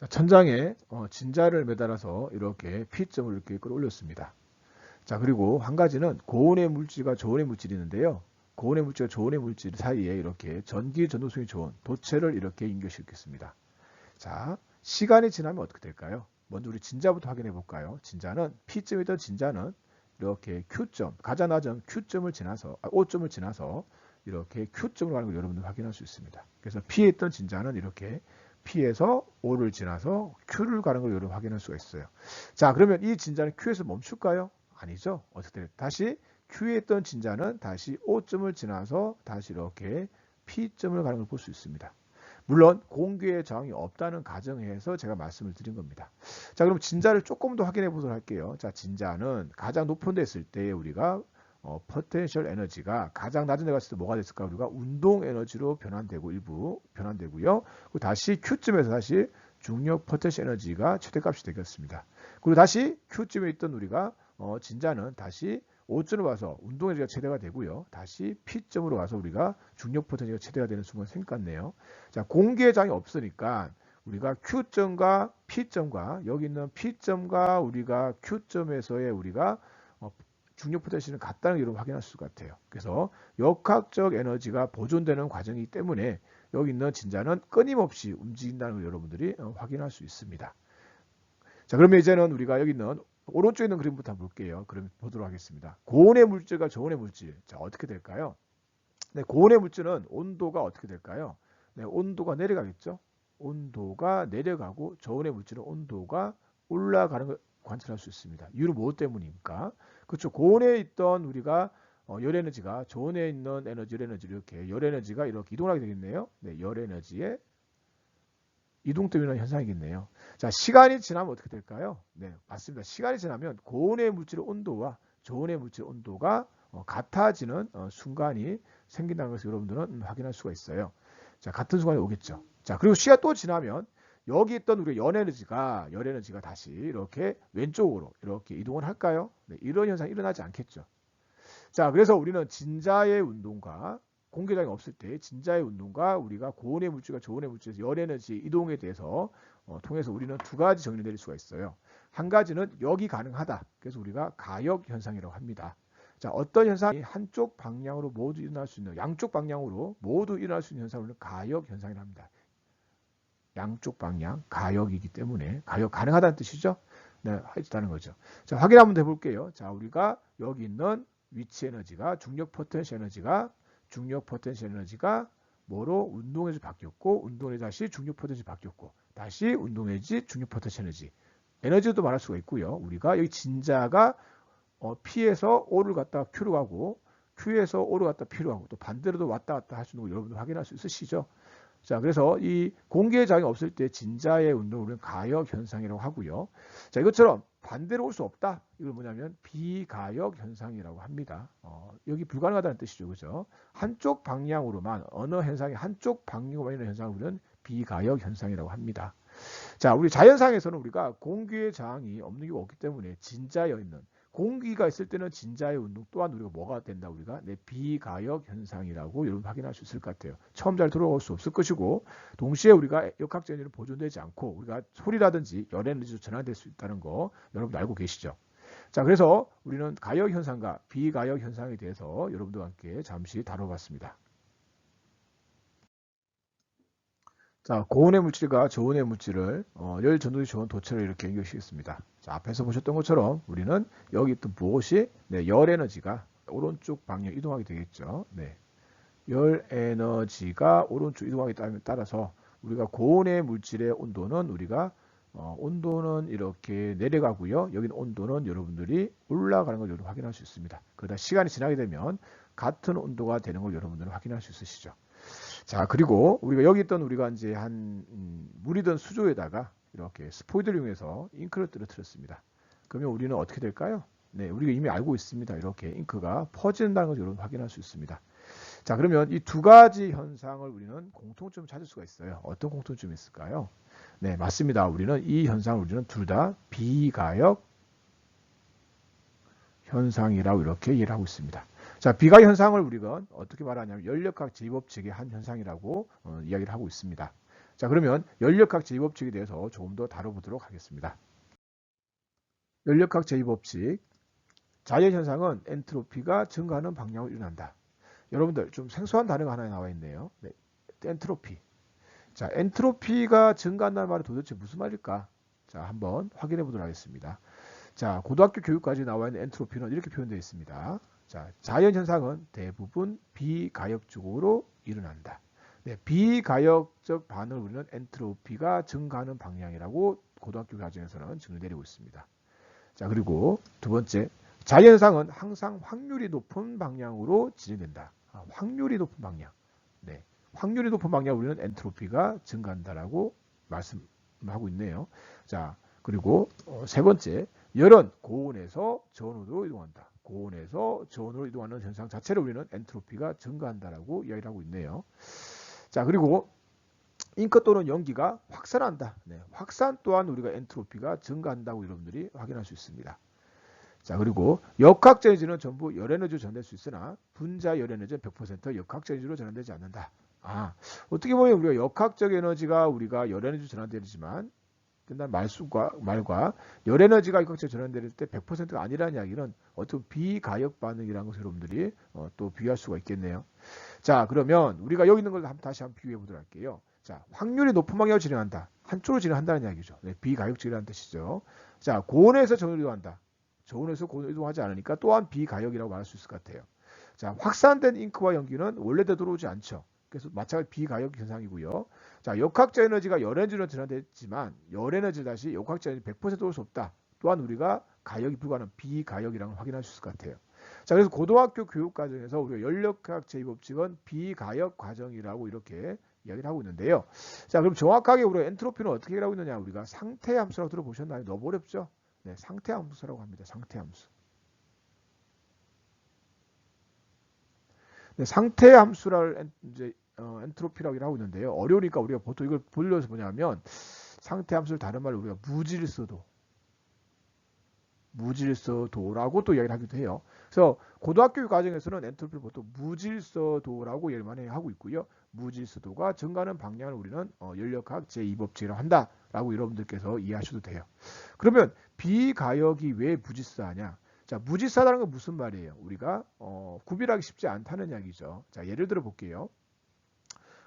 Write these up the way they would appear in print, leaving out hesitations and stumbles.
자, 천장에 진자를 매달아서 이렇게 P점을 이렇게 끌어올렸습니다. 자, 그리고 한 가지는 고온의 물질과 저온의 물질이 있는데요. 고온의 물질과 저온의 물질 사이에 이렇게 전기 전도성이 좋은 도체를 이렇게 연결시켰습니다. 자, 시간이 지나면 어떻게 될까요? 먼저 우리 진자부터 확인해 볼까요? 진자는 P점이던 진자는 이렇게 Q점, 가장 낮은 Q점을 지나서, O점을 지나서 이렇게 Q점으로 가는 걸 여러분들 확인할 수 있습니다. 그래서 P에 있던 진자는 이렇게 P에서 O를 지나서 Q를 가는 걸 여러분 확인할 수가 있어요. 자, 그러면 이 진자는 Q에서 멈출까요? 아니죠. 어떻게 돼요? 다시 Q에 있던 진자는 다시 O점을 지나서 다시 이렇게 P점을 가는 걸 볼 수 있습니다. 물론 공기의 저항이 없다는 가정에서 제가 말씀을 드린 겁니다. 자, 그럼 진자를 조금 더 확인해 보도록 할게요. 자, 진자는 가장 높은 데 있을 때 우리가 포텐셜 에너지가 가장 낮은 데 갔을 때 뭐가 됐을까? 우리가 운동 에너지로 변환되고 일부 변환되고요. 그리고 다시 Q점에서 다시 중력 포텐셜 에너지가 최대값이 되겠습니다. 그리고 다시 Q점에 있던 우리가 진자는 다시 5점으로 가서 운동 에너지가 최대가 되고요. 다시 P점으로 가서 우리가 중력 포텐셜이 최대가 되는 순간 생겼네요. 자, 공기의 장이 없으니까 우리가 Q점과 P점과 여기 있는 P점과 우리가 Q점에서의 우리가 중력 포텐셜은 같다는 걸 여러분 확인할 수 같아요. 그래서 역학적 에너지가 보존되는 과정이기 때문에 여기 있는 진자는 끊임없이 움직인다는 걸 여러분들이 확인할 수 있습니다. 자, 그러면 이제는 우리가 여기 있는 오른쪽에 있는 그림부터 한번 볼게요. 그럼 보도록 하겠습니다. 고온의 물질과 저온의 물질. 자, 어떻게 될까요? 네, 고온의 물질은 온도가 어떻게 될까요? 네, 온도가 내려가겠죠. 온도가 내려가고 저온의 물질은 온도가 올라가는 걸 관찰할 수 있습니다. 이유는 무엇 때문입니까? 그렇죠. 고온에 있던 우리가 열 에너지가 저온에 있는 에너지, 열 에너지 이렇게 열 에너지가 이렇게 이동하게 되겠네요. 네, 열 에너지의 이동 때문에 현상이겠네요. 자, 시간이 지나면 어떻게 될까요? 네, 맞습니다. 시간이 지나면 고온의 물질의 온도와 저온의 물질의 온도가 같아지는 순간이 생긴다는 것을 여러분들은 확인할 수가 있어요. 자, 같은 순간이 오겠죠. 자, 그리고 시간 또 지나면 여기 있던 우리 열 에너지가 다시 이렇게 왼쪽으로 이렇게 이동을 할까요? 네, 이런 현상이 일어나지 않겠죠. 자, 그래서 우리는 진자의 운동과 공기장이 없을 때 진자의 운동과 우리가 고온의 물질과 저온의 물질에서 열 에너지 이동에 대해서 통해서 우리는 두 가지 정리를 내릴 수가 있어요. 한 가지는 역이 가능하다. 그래서 우리가 가역 현상이라고 합니다. 자, 어떤 현상이 한쪽 방향으로 모두 일어날 수 있는, 양쪽 방향으로 모두 일어날 수 있는 현상을 가역 현상이라고 합니다. 양쪽 방향 가역이기 때문에 가역 가능하다는 뜻이죠. 네, 있다는 거죠. 자, 확인 한번 해볼게요. 자, 우리가 여기 있는 위치 에너지가 중력 포텐셜 에너지가 뭐로 운동 에너지 바뀌었고 운동 에너지 다시 중력 포텐셜 바뀌었고 다시 운동 에너지 중력 포텐셜 에너지도 말할 수가 있고요. 우리가 여기 진자가 P에서 O를 갔다가 Q로 가고 Q에서 O를 갔다가 P로 가고 또 반대로도 왔다 갔다 할 수 있는 걸 여러분들 확인할 수 있으시죠? 자, 그래서 이 공기의 저항이 없을 때 진자의 운동을 우리는 가역 현상이라고 하고요. 자, 이것처럼 반대로 올 수 없다. 이걸 뭐냐면 비가역 현상이라고 합니다. 여기 불가능하다는 뜻이죠. 그죠? 한쪽 방향으로만 어느 현상이 한쪽 방향으로만 있는 현상을 우리는 비가역 현상이라고 합니다. 자, 우리 자연상에서는 우리가 공기의 저항이 없는 경우가 없기 때문에 진자여 있는 공기가 있을 때는 진자의 운동 또한 우리가 뭐가 된다 우리가 비가역 현상이라고 여러분 확인할 수 있을 것 같아요. 처음 잘 들어올 수 없을 것이고 동시에 우리가 역학적 에너지는 보존되지 않고 우리가 소리라든지 열 에너지로 전환될 수 있다는 거 여러분 알고 계시죠? 자, 그래서 우리는 가역 현상과 비가역 현상에 대해서 여러분들과 함께 잠시 다뤄봤습니다. 자, 고온의 물질과 저온의 물질을 열 전도율이 좋은 도체로 이렇게 연결시켰습니다. 자, 앞에서 보셨던 것처럼 우리는 여기 있던 무엇이 열 에너지가 오른쪽 방향 이동하게 되겠죠. 네, 열 에너지가 오른쪽 이동하게 따라서 우리가 고온의 물질의 온도는 우리가 온도는 이렇게 내려가고요. 여기는 온도는 여러분들이 올라가는 걸 여러분 확인할 수 있습니다. 그러다 시간이 지나게 되면 같은 온도가 되는 걸 여러분들은 확인할 수 있으시죠. 자, 그리고 우리가 여기 있던 우리가 이제 물이던 수조에다가 이렇게 스포이드를 이용해서 잉크를 떨어뜨렸습니다. 그러면 우리는 어떻게 될까요? 네, 우리가 이미 알고 있습니다. 이렇게 잉크가 퍼진다는 것을 여러분 확인할 수 있습니다. 자, 그러면 이 두 가지 현상을 우리는 공통점을 찾을 수가 있어요. 어떤 공통점이 있을까요? 네, 맞습니다. 우리는 이 현상을 우리는 둘 다 비가역 현상이라고 이렇게 이해를 하고 있습니다. 자, 비가역 현상을 우리가 어떻게 말하냐면 연력학 제법칙의 한 현상이라고 이야기를 하고 있습니다. 자, 자, 그러면 연력학 제2법칙에 대해서 조금 더 다뤄보도록 하겠습니다. 연력학 제2법칙. 자연현상은 엔트로피가 증가하는 방향으로 일어난다. 여러분들 좀 생소한 단어가 하나 나와 있네요. 네, 엔트로피. 자, 엔트로피가 증가한다는 말은 도대체 무슨 말일까? 자, 한번 확인해 보도록 하겠습니다. 자, 고등학교 교육까지 나와 있는 엔트로피는 이렇게 표현되어 있습니다. 자, 자연현상은 대부분 비가역적으로 일어난다. 네, 비가역적 반응을 우리는 엔트로피가 증가하는 방향이라고 고등학교 과정에서는 증을 내리고 있습니다. 자, 그리고 두 번째, 자연현상은 항상 확률이 높은 방향으로 진행된다. 확률이 높은 방향. 네, 확률이 높은 방향 우리는 엔트로피가 증가한다라고 말씀하고 있네요. 자, 그리고 세 번째, 열은 고온에서 저온으로 이동한다. 고온에서 저온으로 이동하는 현상 자체를 우리는 엔트로피가 증가한다라고 이야기를 하고 있네요. 자, 그리고 잉크 또는 연기가 확산한다. 네, 확산 또한 우리가 엔트로피가 증가한다고 여러분들이 확인할 수 있습니다. 자, 그리고 역학적 에너지는 전부 열에너지로 전환될 수 있으나 분자 열에너지는 100% 역학적 에너지로 전환되지 않는다. 어떻게 보면 우리가 역학적 에너지가 우리가 열에너지로 전환되지만 끝난 말과 열에너지가 역학적으로 전환될 때 100%가 아니라는 이야기는 어떤 비가역 반응이라는 것을 여러분들이 또 비교할 수가 있겠네요. 자, 그러면 우리가 여기 있는 걸 다시 한번 비교해 보도록 할게요. 자, 확률이 높은 방향으로 진행한다. 한쪽으로 진행한다는 이야기죠. 네, 비가역적이라는 뜻이죠. 자, 고온에서 저온으로 이동한다. 저온에서 고온으로 이동하지 않으니까 또한 비가역이라고 말할 수 있을 것 같아요. 자, 확산된 잉크와 연기는 원래대로 들어오지 않죠. 그래서 마찬가지 비가역 현상이고요. 자, 역학적 에너지가 열에너지로 전환됐지만 열에너지 다시 역학적 에너지 100% 올 수 없다. 또한 우리가 가역이 불과한 비가역이라는 걸 확인할 수 있을 것 같아요. 자, 그래서 고등학교 교육 과정에서 우리가 연력학 제2법칙은 비가역 과정이라고 이렇게 이야기를 하고 있는데요. 자, 그럼 정확하게 우리가 엔트로피는 어떻게 하고 있느냐? 우리가 상태 함수라고 들어보셨나요? 너무 어렵죠? 네, 상태 함수라고 합니다. 상태 함수. 네, 상태 함수를 이제 엔트로피라고 하고 있는데요. 어려우니까 우리가 보통 이걸 돌려서 뭐냐면 상태 함수를 다른 말로 우리가 무질서도라고 또 이야기를 하기도 해요. 그래서 고등학교 과정에서는 엔트로피를 보통 무질서도라고 이야기를 많이 하고 있고요. 무질서도가 증가하는 방향을 우리는 연력학 제2법칙이라고 한다라고 여러분들께서 이해하셔도 돼요. 그러면 비가역이 왜 무질서하냐? 자, 무질서하다는 건 무슨 말이에요? 우리가 구별하기 쉽지 않다는 이야기죠. 자, 예를 들어 볼게요.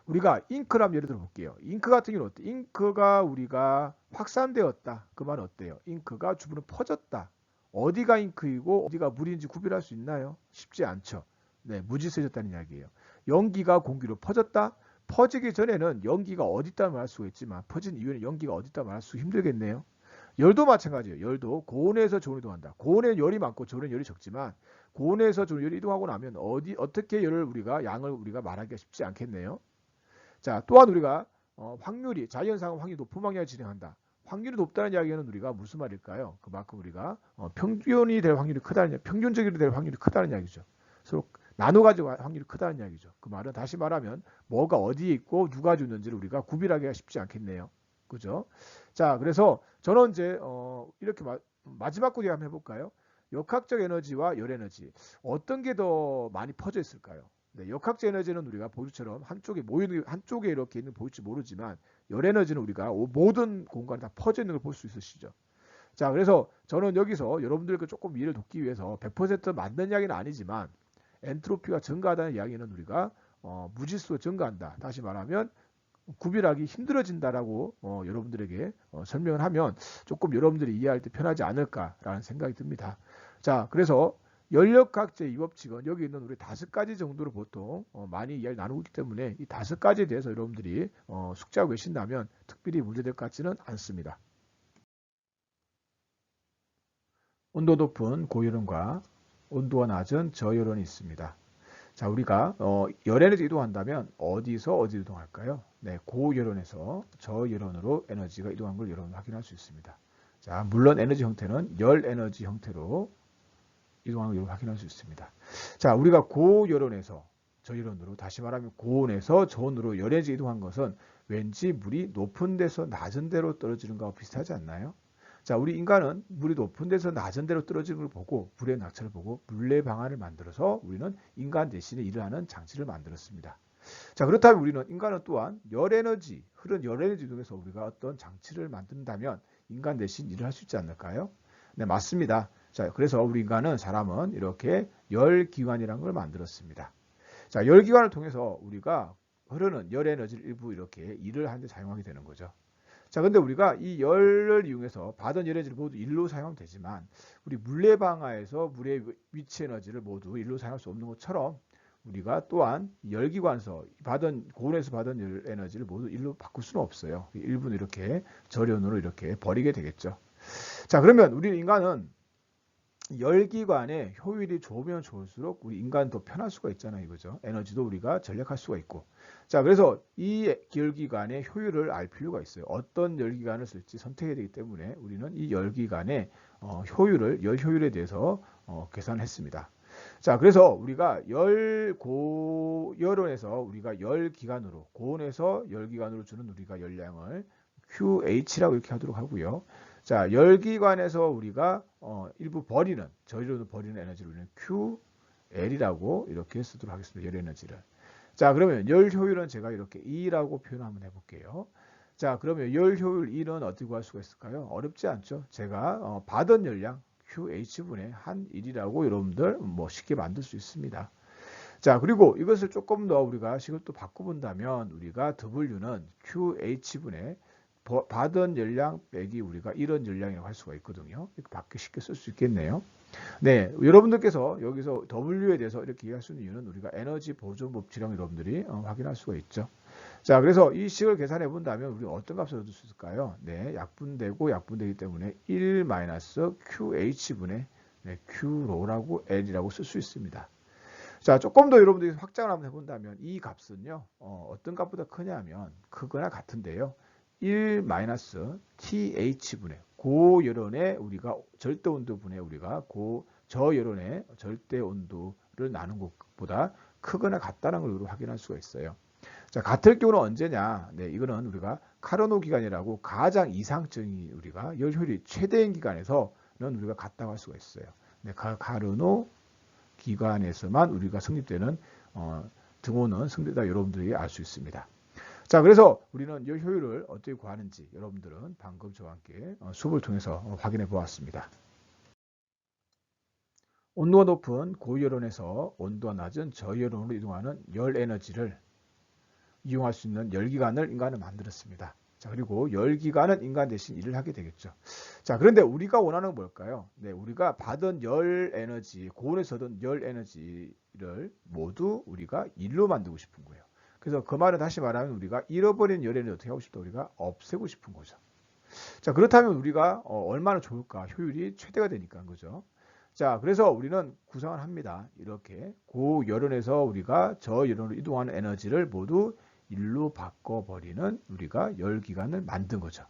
우리가 잉크라면 예를 들어 볼게요. 잉크 같은 경우는 어때? 잉크가 우리가 확산되었다. 그 말은 어때요? 잉크가 주변으로 퍼졌다. 어디가 잉크이고 어디가 물인지 구별할 수 있나요? 쉽지 않죠. 네, 무질서해졌다는 이야기예요. 연기가 공기로 퍼졌다. 퍼지기 전에는 연기가 어디 있다 말할 수가 있지만 퍼진 이후에는 연기가 어디 있다 말할 수 힘들겠네요. 열도 마찬가지예요. 열도 고온에서 저온으로 이동한다. 고온에 열이 많고 저온에 열이 적지만 고온에서 저온 열이 이동하고 나면 어떻게 양을 우리가 말하기가 쉽지 않겠네요. 자, 또한 우리가 확률이 자연상은 확률이 높은 방향을 진행한다. 확률이 높다는 이야기는 우리가 무슨 말일까요? 그만큼 우리가 평균이 될 확률이 크다는 평균적으로 될 확률이 크다는 이야기죠. 서로 나눠가지고 확률이 크다는 이야기죠. 그 말은 다시 말하면 뭐가 어디에 있고 누가 주는지를 우리가 구별하기가 쉽지 않겠네요. 그죠? 자, 그래서 저는 이제 이렇게 마지막 구리 한번 해볼까요? 역학적 에너지와 열 에너지 어떤 게 더 많이 퍼져 있을까요? 네, 역학적 에너지는 우리가 보유처럼 한쪽에 이렇게 있는 보일지 모르지만 열 에너지는 우리가 모든 공간에 다 퍼져 있는 걸 볼 수 있으시죠. 자, 그래서 저는 여기서 여러분들께 조금 이해를 돕기 위해서 100% 맞는 이야기는 아니지만 엔트로피가 증가하다는 이야기는 우리가 무질서로 증가한다. 다시 말하면 구별하기 힘들어진다라고 여러분들에게 설명을 하면 조금 여러분들이 이해할 때 편하지 않을까라는 생각이 듭니다. 자, 그래서 연력학 제2법칙은 여기 있는 우리 5가지 정도로 보통 많이 이야기를 나누고 있기 때문에 이 5가지에 대해서 여러분들이 숙지하고 계신다면 특별히 문제될 것 같지는 않습니다. 온도 높은 고열원과 온도가 낮은 저열원이 있습니다. 자, 우리가 열에너지 이동한다면 어디서 어디로 이동할까요? 네, 고열원에서 저열원으로 에너지가 이동한 걸 여러분 확인할 수 있습니다. 자, 물론 에너지 형태는 열 에너지 형태로 이동하는 걸 확인할 수 있습니다. 자, 우리가 고열원에서 저열원으로 다시 말하면 고온에서 저온으로 열에너지 이동한 것은 왠지 물이 높은 데서 낮은 데로 떨어지는 것과 비슷하지 않나요? 자, 우리 인간은 물이 높은 데서 낮은 데로 떨어지는 걸 보고 불의 낙차를 보고 물레 방안을 만들어서 우리는 인간 대신에 일을 하는 장치를 만들었습니다. 자, 그렇다면 우리는 인간은 또한 열에너지, 흐른 열에너지 중에서 우리가 어떤 장치를 만든다면 인간 대신 일을 할 수 있지 않을까요? 네, 맞습니다. 자, 그래서 우리 인간은 사람은 이렇게 열기관이라는 걸 만들었습니다. 자, 열기관을 통해서 우리가 흐르는 열에너지를 일부 이렇게 일을 하는데 사용하게 되는 거죠. 자, 근데 우리가 이 열을 이용해서 받은 에너지를 모두 일로 사용하면 되지만 우리 물레 방아에서 물의 위치 에너지를 모두 일로 사용할 수 없는 것처럼 우리가 또한 열기관에서 받은 고온에서 받은 열 에너지를 모두 일로 바꿀 수는 없어요. 일부는 이렇게 절연으로 이렇게 버리게 되겠죠. 자, 그러면 우리 인간은 열기관의 효율이 좋으면 좋을수록 우리 인간 더 편할 수가 있잖아요. 이거죠. 에너지도 우리가 절약할 수가 있고. 자, 그래서 이 열기관의 효율을 알 필요가 있어요. 어떤 열기관을 쓸지 선택해야 되기 때문에 우리는 이 열기관의 효율을, 열 효율에 대해서 계산했습니다. 자, 그래서 우리가 열원에서 우리가 열기관으로, 고온에서 열기관으로 주는 우리가 열량을 QH라고 이렇게 하도록 하고요. 자, 열기관에서 우리가 일부 버리는, 저리로 버리는 에너지를 우리는 QL이라고 이렇게 쓰도록 하겠습니다. 열 에너지를. 자, 그러면 열 효율은 제가 이렇게 E라고 표현 한번 해볼게요. 자, 그러면 열 효율 E는 어떻게 구할 수가 있을까요? 어렵지 않죠? 제가 받은 열량 QH분의 한 1이라고 여러분들 뭐 쉽게 만들 수 있습니다. 자, 그리고 이것을 조금 더 우리가 식을 또 바꿔본다면 우리가 W는 QH분의 받은 열량 빼기 우리가 이런 열량이라고 할 수가 있거든요. 이렇게 밖에 쉽게 쓸 수 있겠네요. 네, 여러분들께서 여기서 W에 대해서 이렇게 이해할 수 있는 이유는 우리가 에너지 보존 법칙이라고 여러분들이 확인할 수가 있죠. 자, 그래서 이 식을 계산해 본다면 우리가 어떤 값을 얻을 수 있을까요? 네, 약분되고 약분되기 때문에 1-QH분의 Q로라고 L이라고 쓸 수 있습니다. 자, 조금 더 여러분들이 확장을 한번 해본다면 이 값은요, 어떤 값보다 크냐면 크거나 같은데요. 1-TH분의 고열원의 우리가 절대온도분의 우리가 저열원의 절대온도를 나눈 것보다 크거나 같다는 걸 확인할 수가 있어요. 자, 같을 경우는 언제냐? 네, 이거는 우리가 카르노 기간이라고 가장 이상적인 우리가 열 효율이 최대인 기간에서는 우리가 같다고 할 수가 있어요. 네, 카르노 기간에서만 우리가 성립되는 등호는 성립되다 여러분들이 알 수 있습니다. 자, 그래서 우리는 열 효율을 어떻게 구하는지 여러분들은 방금 저와 함께 수업을 통해서 확인해 보았습니다. 온도가 높은 고열원에서 온도가 낮은 저열원으로 이동하는 열 에너지를 이용할 수 있는 열기관을 인간은 만들었습니다. 자, 그리고 열기관은 인간 대신 일을 하게 되겠죠. 자, 그런데 우리가 원하는 건 뭘까요? 네, 우리가 받은 열 에너지, 고온에서 얻은 열 에너지를 모두 우리가 일로 만들고 싶은 거예요. 그래서 그 말은 다시 말하면 우리가 잃어버린 열 에너지 어떻게 하고 싶다? 우리가 없애고 싶은 거죠. 자, 그렇다면 우리가 얼마나 좋을까? 효율이 최대가 되니까 그죠? 자, 그래서 우리는 구상을 합니다. 이렇게 고열원에서 우리가 저열원으로 이동하는 에너지를 모두 일로 바꿔버리는 우리가 열기관을 만든 거죠.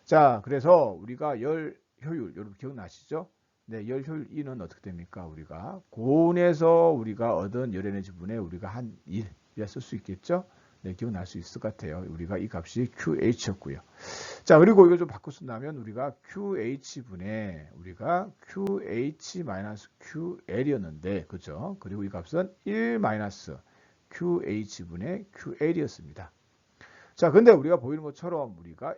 자, 그래서 우리가 열 효율, 여러분 기억나시죠? 네, 열 효율 E는 어떻게 됩니까? 우리가 고온에서 우리가 얻은 열 에너지 분에 우리가 한 1, 쓸 수 있겠죠? 네, 기억날 수 있을 것 같아요. 우리가 이 값이 QH였고요. 자, 그리고 이거 좀 바꿔 쓴다면 우리가 QH분의 우리가 QH-QL이었는데, 그죠? 그리고 이 값은 1-QH분의 QL이었습니다. 자, 근데 우리가 보이는 것처럼 우리가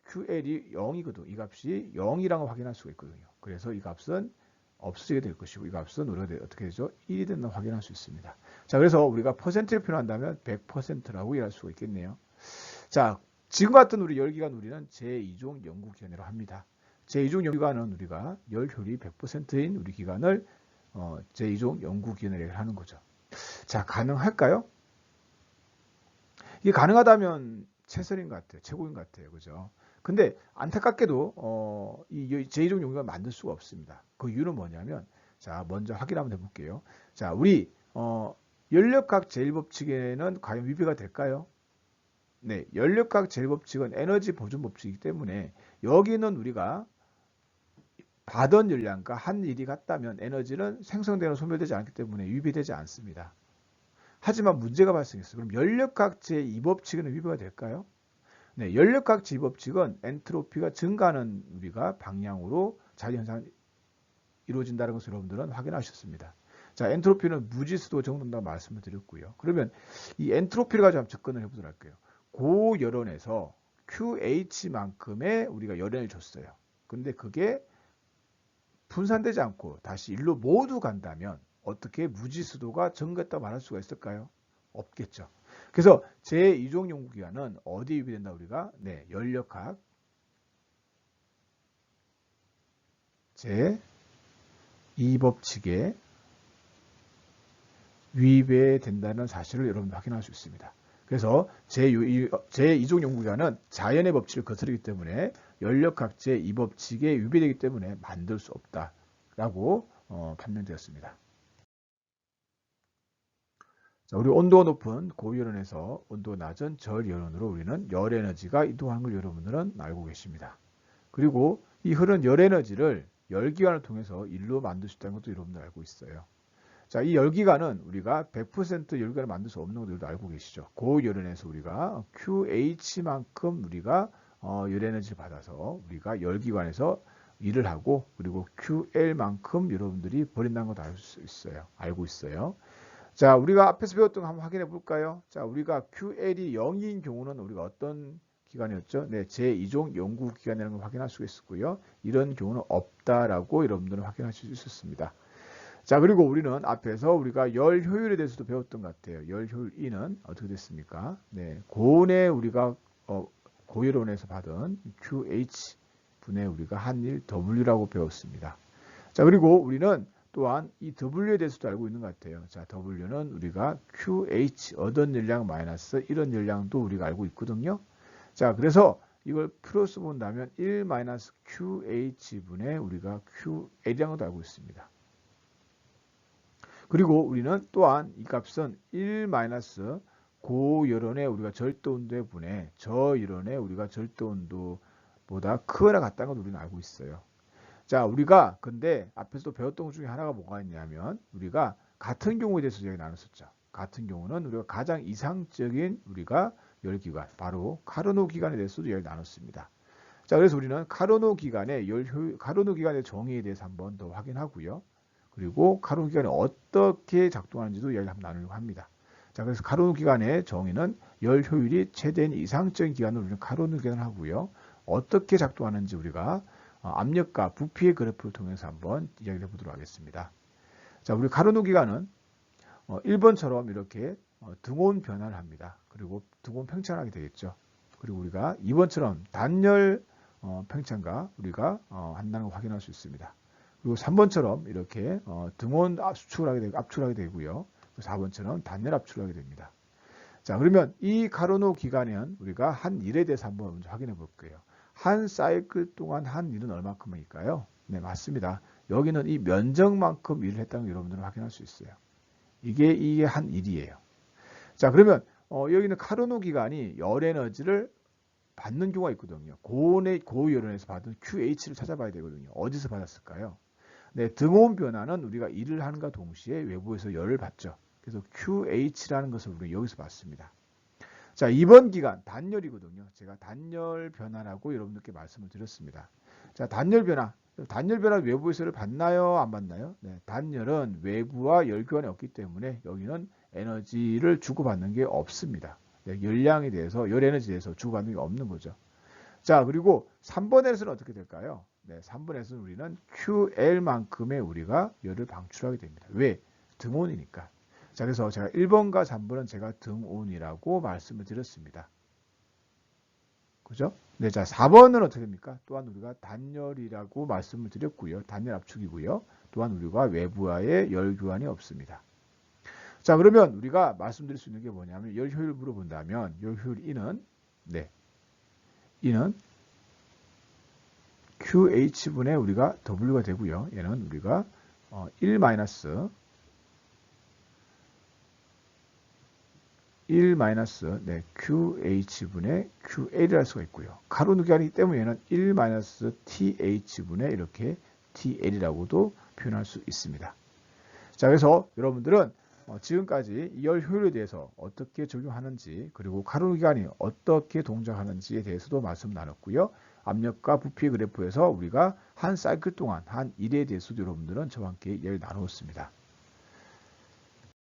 QL이 0이거든. 이 값이 0이라고 확인할 수가 있거든요. 그래서 이 값은 없어지게 될 것이고 이 값은 우리가 어떻게 되죠? 1이 된다고 확인할 수 있습니다. 자, 그래서 우리가 퍼센트를 표현한다면 100%라고 이해할 수가 있겠네요. 자, 지금 같은 우리 열기관 우리는 제2종 연구기관이라고 합니다. 제2종 연구기관은 우리가 열 효율이 100%인 우리 기관을 제2종 연구기관이라고 하는 거죠. 자, 가능할까요? 이게 가능하다면 최선인 것 같아요. 최고인 것 같아요. 그죠? 근데 안타깝게도 이 제2종 연구기관을 만들 수가 없습니다. 그 이유는 뭐냐면 자, 먼저 확인 한번 해볼게요. 자, 우리 연력학 제1법칙에는 과연 위배가 될까요? 네, 연력학 제1법칙은 에너지 보존 법칙이기 때문에 여기는 우리가 받은 열량과 한 일이 같다면 에너지는 생성되거나 소멸되지 않기 때문에 위배되지 않습니다. 하지만 문제가 발생했어요. 그럼 연력학 제2법칙에는 위배가 될까요? 네, 연력학 제2법칙은 엔트로피가 증가하는 우리가 방향으로 자기현상이 이루어진다는 것을 여러분들은 확인하셨습니다. 자, 엔트로피는 무지수도 정돈다 말씀을 드렸고요. 그러면 이 엔트로피를 가지고 한번 접근을 해보도록 할게요. 고열원에서 QH만큼의 우리가 열연을 줬어요. 근데 그게 분산되지 않고 다시 일로 모두 간다면 어떻게 무지수도가 증가했다고 말할 수가 있을까요? 없겠죠. 그래서 제2종 연구기관은 어디에 유비된다 우리가? 네, 연력학 제2법칙에 위배된다는 사실을 여러분 확인할 수 있습니다. 그래서 제2종 연구기관은 자연의 법칙을 거스르기 때문에 연력학 제2법칙에 위배되기 때문에 만들 수 없다라고 판명되었습니다. 자, 우리 온도가 높은 고열원에서 온도가 낮은 저열원으로 우리는 열에너지가 이동하는 걸 여러분들은 알고 계십니다. 그리고 이 흐르는 열에너지를 열기관을 통해서 일로 만들 수 있다는 것도 여러분들 알고 있어요. 자, 이 열기관은 우리가 100% 열기관을 만들 수 없는 것도 알고 계시죠. 고열원에서 우리가 QH만큼 우리가 열에너지를 받아서 우리가 열기관에서 일을 하고 그리고 QL만큼 여러분들이 버린다는 것도 알고 있어요. 자, 우리가 앞에서 배웠던 거 한번 확인해 볼까요? 자, 우리가 QL이 0인 경우는 우리가 어떤 기관이었죠? 네, 제2종 연구기관이라는 걸 확인할 수가 있었고요. 이런 경우는 없다라고 여러분들은 확인하실 수 있었습니다. 자, 그리고 우리는 앞에서 우리가 열 효율에 대해서도 배웠던 것 같아요. 열 효율 E는 어떻게 됐습니까? 네, 고온에 우리가 고열원에서 받은 QH 분의 우리가 한일 W라고 배웠습니다. 자, 그리고 우리는 또한 이 W에 대해서도 알고 있는 것 같아요. 자, W는 우리가 QH 얻은 열량 마이너스 이런 열량도 우리가 알고 있거든요. 자, 그래서 이걸 플러스 본다면 1 마이너스 QH분의 우리가 QL량도 알고 있습니다. 그리고 우리는 또한 이 값은 1 마이너스 고열원의 우리가 절대온도의 분의 저열원의 우리가 절대온도보다 크거나 같다는 걸 우리는 알고 있어요. 자, 우리가 근데 앞에서도 배웠던 것 중에 하나가 뭐가 있냐면 우리가 같은 경우에 대해서 이야기 나눴었죠. 같은 경우는 우리가 가장 이상적인 우리가 열기관, 바로 카르노 기관에 대해서도 이야기 나눴습니다. 자, 그래서 우리는 카르노 기관의 카르노 기관의 정의에 대해서 한번 더 확인하고요. 그리고 카르노 기관이 어떻게 작동하는지도 이야기 한번 나누려고 합니다. 자, 그래서 카르노 기관의 정의는 열 효율이 최대인 이상적인 기관을 우리는 카르노 기관을 하고요. 어떻게 작동하는지 우리가 압력과 부피의 그래프를 통해서 한번 이야기를 해보도록 하겠습니다. 자, 우리 카르노 기관은 1번처럼 이렇게 등온 변화를 합니다. 그리고 등온 팽창하게 되겠죠. 그리고 우리가 2번처럼 단열 팽창과 우리가 한다는 걸 확인할 수 있습니다. 그리고 3번처럼 이렇게 등온 압축을 하게 되고요. 4번처럼 단열 압축을 하게 됩니다. 자, 그러면 이 카르노 기관은 우리가 한 일에 대해서 한번 먼저 확인해 볼게요. 한 사이클 동안 한 일은 얼마큼일까요? 네, 맞습니다. 여기는 이 면적만큼 일을 했다는 걸 여러분들은 확인할 수 있어요. 이게 한 일이에요. 자, 그러면 여기는 카르노 기관이 열 에너지를 받는 경우가 있거든요. 고열원에서 받은 QH를 찾아봐야 되거든요. 어디서 받았을까요? 네, 등온 변화는 우리가 일을 하는가 동시에 외부에서 열을 받죠. 그래서 QH라는 것을 우리가 여기서 봤습니다. 자, 이번 기간 단열이거든요. 제가 단열 변화라고 여러분들께 말씀을 드렸습니다. 자, 단열 변화 외부에서를 받나요? 안 받나요? 네, 단열은 외부와 열 교환이 없기 때문에 여기는 에너지를 주고받는 게 없습니다. 네, 열량에 대해서, 열 에너지에 대해서 주고받는 게 없는 거죠. 자, 그리고 3번에서는 어떻게 될까요? 네, 3번에서는 우리는 QL만큼의 우리가 열을 방출하게 됩니다. 왜? 등온이니까. 자, 그래서 제가 1번과 3번은 제가 등온이라고 말씀을 드렸습니다. 그죠? 네, 자, 4번은 어떻게 됩니까? 또한 우리가 단열이라고 말씀을 드렸고요. 단열 압축이고요. 또한 우리가 외부와의 열 교환이 없습니다. 자, 그러면 우리가 말씀드릴 수 있는 게 뭐냐면 열 효율 물어본다면 열 효율 E는 네, E는 QH분의 우리가 W가 되고요. 얘는 우리가 1 마이너스 네, QH분의 QL이라 할 수가 있고요. 가로 누기하기 때문에 얘는 1 TH분의 이렇게 TL이라고도 표현할 수 있습니다. 자, 그래서 여러분들은 지금까지 열 효율에 대해서 어떻게 적용하는지 그리고 가로 누기관이 어떻게 동작하는지에 대해서도 말씀 나눴고요. 압력과 부피 그래프에서 우리가 한 사이클 동안 한 일에 대해서도 여러분들은 저와 함께 이야기 나누었습니다.